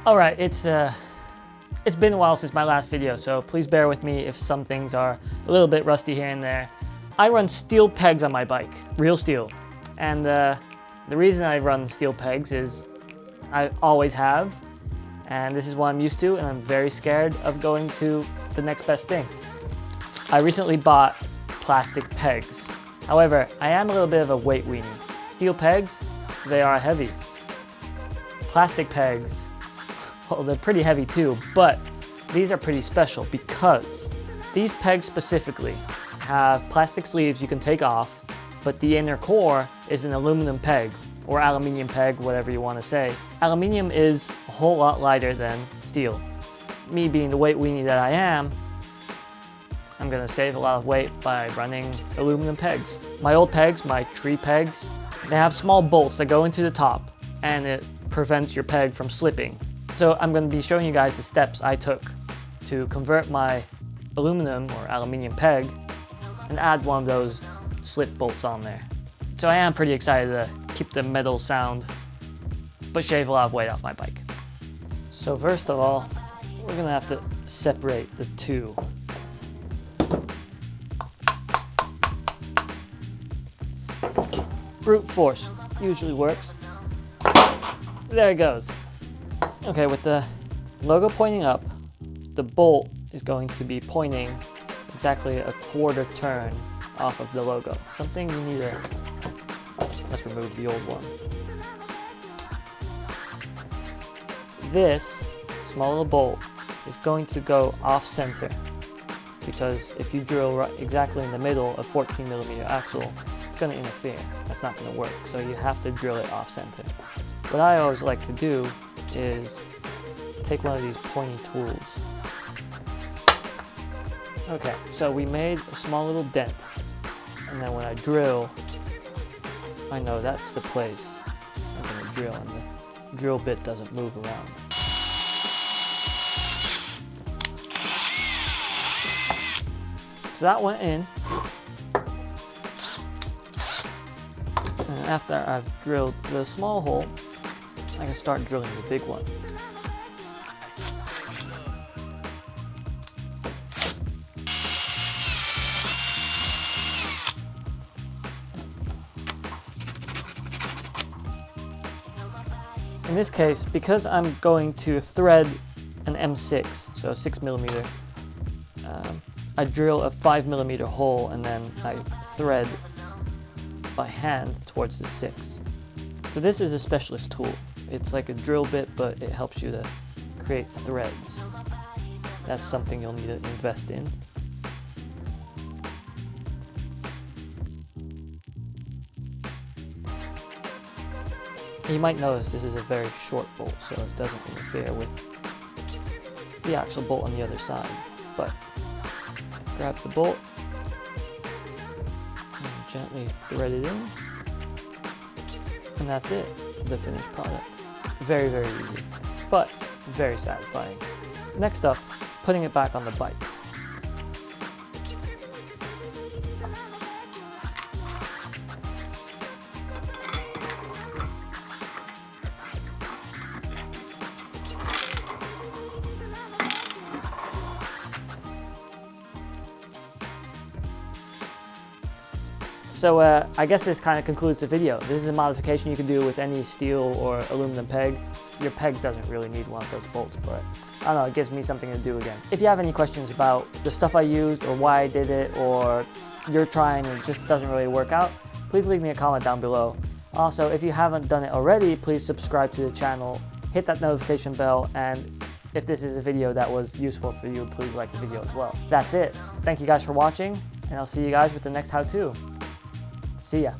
Alright, it's been a while since my last video, so please bear with me if some things are a little bit rusty here and there. I run steel pegs on my bike, real steel. And the reason I run steel pegs is I always have, and this is what I'm used to, and I'm very scared of going to the next best thing. I recently bought plastic pegs. However, I am a little bit of a weight weenie. Steel pegs, they are heavy. Plastic pegs, well, they're pretty heavy too, but these are pretty special because these pegs specifically have plastic sleeves you can take off, but the inner core is an aluminum peg or aluminium peg, whatever you want to say. Aluminium is a whole lot lighter than steel. Me being the weight weenie that I am, I'm gonna save a lot of weight by running aluminum pegs. My old pegs, my tree pegs, they have small bolts that go into the top and it prevents your peg from slipping. So I'm going to be showing you guys the steps I took to convert my aluminum or aluminium peg and add one of those slip bolts on there. So I am pretty excited to keep the metal sound, but shave a lot of weight off my bike. So first of all, we're going to have to separate the two. Brute force usually works. There it goes. Okay, with the logo pointing up, the bolt is going to be pointing exactly a quarter turn off of the logo. Something you need to, let's remove the old one. This small little bolt is going to go off center because if you drill right exactly in the middle of 14mm axle, it's going to interfere. That's not going to work, so you have to drill it off center. What I always like to do is take one of these pointy tools. Okay, so we made a small little dent, and then when I drill, I know that's the place I'm going to drill, and the drill bit doesn't move around. So that went in, and after I've drilled the small hole, I can start drilling the big one. In this case, because I'm going to thread an M6, so 6mm, I drill a 5mm hole and then I thread by hand towards the 6. So this is a specialist tool. It's like a drill bit, but it helps you to create threads. That's something you'll need to invest in. You might notice this is a very short bolt, so it doesn't interfere with the actual bolt on the other side. But grab the bolt and gently thread it in, and that's it, the finished product. Very, very easy, but very satisfying. Next up, putting it back on the bike. So I guess this kind of concludes the video. This is a modification you can do with any steel or aluminum peg. Your peg doesn't really need one of those bolts, but I don't know, it gives me something to do again. If you have any questions about the stuff I used or why I did it, or you're trying and it just doesn't really work out, please leave me a comment down below. Also, if you haven't done it already, please subscribe to the channel, hit that notification bell, and if this is a video that was useful for you, please like the video as well. That's it. Thank you guys for watching, and I'll see you guys with the next how-to. See ya.